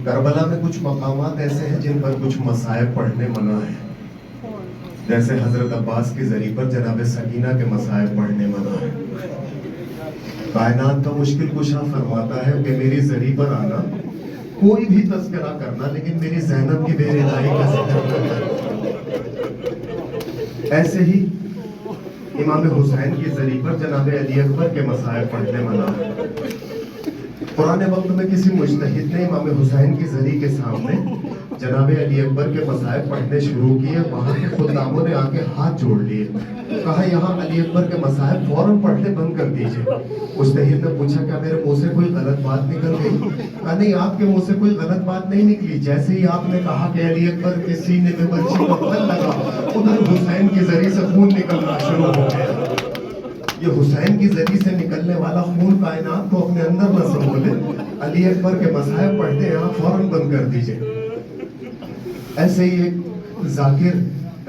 کربلا میں کچھ مقامات ایسے ہیں جن پر کچھ مصائب پڑھنے منع ہے، جیسے حضرت عباس کی ذریعے پر جناب سکینہ کے مصائب پڑھنے منع ہے۔ کائنات کا مشکل کشا فرماتا ہے کہ میری ذریعے پر آنا، کوئی بھی تذکرہ کرنا، لیکن میری زینب کی بے رضائی کا ذکر نہ کرنا۔ ایسے ہی امام حسین کی ذریعے پر جناب علی اکبر کے مصائب پڑھنے منع ہے۔ قرآن وقت میں کسی مجتہد نے امام حسین کی ذریعے کے سامنے جناب علی اکبر کے مصائب پڑھنے شروع کیے، وہاں کے خداموں نے آگے ہاتھ جوڑ لیے، کہا یہاں علی اکبر کے مصائب فوراً پڑھنے بند کر دیجئے۔ مجتہد نے پوچھا کیا میرے منہ سے کوئی غلط بات نکل گئی؟ کہا نہیں، آپ کے منہ سے کوئی غلط بات نہیں نکلی، جیسے ہی آپ نے کہا کہ علی اکبر کے سینے میں برچی کا پتھر لگا، ادھر حسین کی ذریعے سے خون نکلنا شروع ہو گیا۔ یہ حسین کی ذریعے سے نکلنے والا خون کائنات کو اپنے اندر نہ سمولے، علی اکبر کے مصائب پڑھنے یہاں فوراً بند کر دیجئے۔ ایسے ہی ایک ذاکر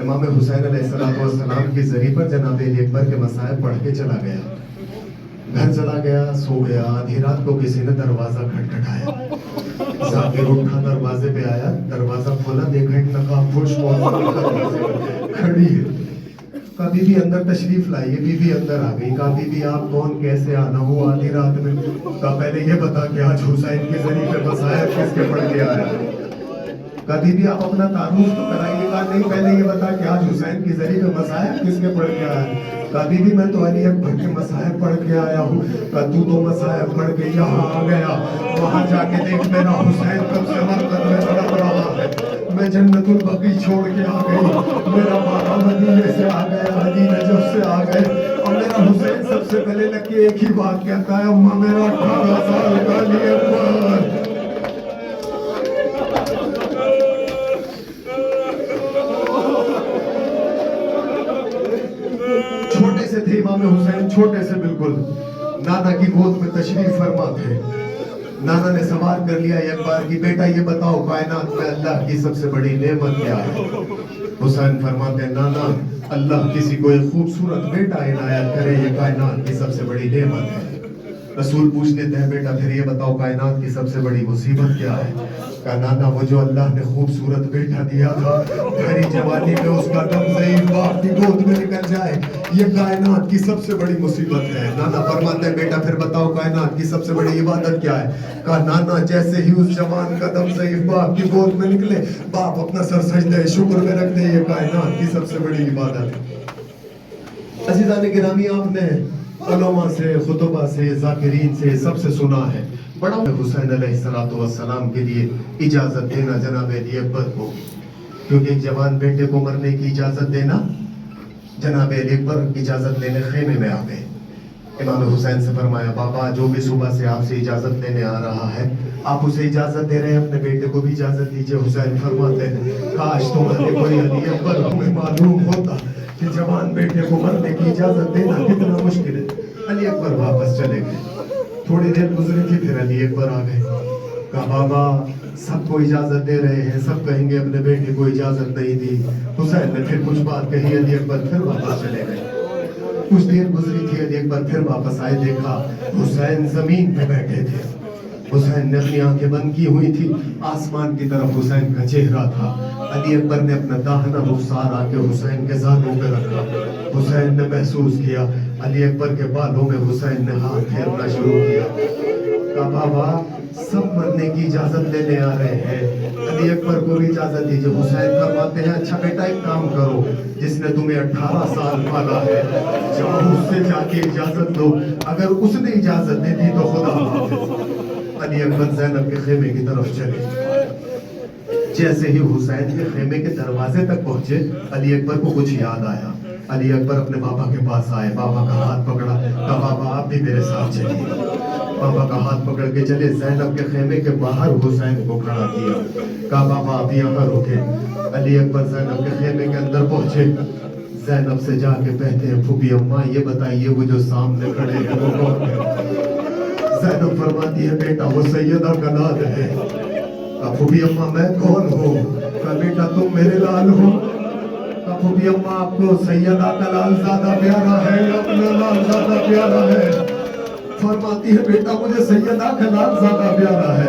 امام حسین علیہ السلام کی ذریعے پر جناب علی اکبر کے مصائب پڑھ کے چلا گیا، گھر چلا گیا، سو گیا۔ آدھی رات کو کسی نے دروازہ کھٹکھٹایا، ذاکر اٹھا، دروازے پہ آیا، دروازہ کھولا، دیکھا ایک نقاب پوش کھڑی ہے۔ کہا بی بی اندر تشریف لائیے۔ بی بی اندر آ گئی۔ کہا بی بی آپ کون، کیسے آنا ہوا آدھی رات میں؟ کہا پہلے یہ بتا کہ آج حسین کے ذریعے پہ مصائب کس کے پڑھ کے آیا؟ کہا بی بی آپ اپنا تعارف تو کرائیے۔ کہا نہیں، پہلے یہ بتا کہ آج حسین کے ذریعے پہ مصائب کس کے پڑھ کے آیا؟ کہا بی بی میں تو علی اکبر کے مصائب پڑھ کے آیا ہوں۔ کہا تو مصائب پڑھ کے یہاں آ گیا، وہاں جا کے دیکھ میرا حسین کب سے مرکز میں تڑپ رہا ہے۔ میں جنت البقیع چھوڑ کے آ گئی، میرا بابا مدینے سے آ گیا، علی نجف سے آ گئے، اور میرا حسین سب سے پہلے لگ کے ایک ہی بات کہتا ہے، اماں میرا 18 سال کا علی اکبر۔ چھوٹے سے تھے امام حسین، چھوٹے سے بالکل، نانا کی گود میں تشریف فرما تھے۔ نانا نے سوال کر لیا ایک بار کی، بیٹا یہ بتاؤ کائنات میں اللہ کی سب سے بڑی نعمت کیا ہے؟ حسین فرماتے ہیں نانا، اللہ کسی کو ایک خوبصورت بیٹا عنایت کرے، یہ کائنات کی سب سے بڑی نعمت ہے۔ رسول پوچھ لیتے ہیں بیٹا پھر یہ بتاؤ کائنات کی سب سے بڑی مصیبت کیا ہے؟ کہا نانا وہ جو اللہ نے خوبصورت بیٹا دیا تھا، بھری جوانی میں اس کا دم ضعیف باپ کی گود میں نکل جائے، یہ کائنات کی سب سے بڑی مصیبت ہے۔ نانا فرماتے ہیں بیٹا پھر بتاؤ کائنات کی سب سے بڑی عبادت کیا ہے؟ کہا نانا جیسے ہی اس جوان کا دم ضعیف باپ کی گود میں نکلے، باپ اپنا سر سجدہ شکر میں رکھ دے، یہ کائنات کی سب سے بڑی عبادت ہے۔ عزیزان گرامی، آپ نے علماء سے، خطبہ سے، ذاکرین سے سب سے سنا ہے، بڑا حسین علیہ السلام کے لیے اجازت دینا جناب علی اکبر کو، کیونکہ ایک جوان بیٹے کو مرنے کی اجازت دینا، جناب علی اکبر اجازت لینے خیمے میں آ گئے۔ امام حسین سے فرمایا بابا جو بھی صبح سے آپ سے اجازت لینے آ رہا ہے، آپ اسے اجازت دے رہے ہیں، اپنے بیٹے کو بھی اجازت دیجئے۔ حسین فرماتے ہیں کاش تمہارے کوئی علی اکبر تمہیں معلوم ہوتا کہ جوان بیٹے کو مرنے کی اجازت دینا کتنا مشکل ہے۔ علی اکبر واپس چلے گئے، تھوڑی دیر گزری تھی، پھر علی اکبر آ گئے۔ کہا بابا سب کو اجازت دے رہے ہیں، سب کہیں گے اپنے بیٹے کو اجازت نہیں دی۔ حسین نے پھر کچھ بات کہی، علی اکبر پھر واپس چلے گئے۔ کچھ دیر گزری تھی، علی اکبر پھر واپس آئے، دیکھا حسین زمین پہ بیٹھے تھے۔ حسین نے اپنی آنکھیں بند کی ہوئی تھی، آسمان کی طرف حسین کا چہرہ تھا۔ علی اکبر نے اپنا داہنا رخسار آ کے حسین کے زانوں پہ رکھا۔ حسین نے محسوس کیا علی اکبر کے بالوں میں حسین نے ہاتھ پھیرنا شروع کیا۔ کہا بابا سب مرنے کی اجازت لینے آ رہے ہیں، علی اکبر کو بھی اجازت دیجئے۔ حسین فرماتے ہیں اچھا بیٹا ایک کام کرو، جس نے تمہیں 18 سال پالا ہے جاؤ اس سے جا کے اجازت دو، اگر اس نے اجازت دے دی تو خدا حافظ۔ علی اکبر زینب کے خیمے کی طرف چلے۔ جیسے ہی حسین کے خیمے کے دروازے تک پہنچے، علی اکبر کو کچھ یاد آیا۔ علی اکبر اپنے بابا کے پاس آئے، بابا کا ہاتھ پکڑا، کہا بابا آپ بھی میرے ساتھ چلیے۔ بابا کا ہاتھ پکڑ کے چلے، زینب کے خیمے کے باہر حسین کو کھڑا کیا، کہا بابا آپ یہاں رکے۔ علی اکبر زینب کے خیمے کے اندر پہنچے، زینب سے جا کے کہتے ہیں پھوپھی اماں یہ بتائیے وہ جو سامنے کھڑے ہیں وہ کون ہے؟ زینب فرماتی ہے بیٹا وہ سیدہ کا لال ہے۔ کہا پھوپھی اماں میں کون ہوں؟ کہا بیٹا تم میرے لال ہو۔ کہا پھوپھی اماں آپ کو سیدہ کا لال زیادہ پیارا ہے یا اپنا لال زیادہ پیارا ہے؟ فرماتی ہے بیٹا مجھے سیدہ کا لال زیادہ پیارا ہے۔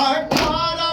18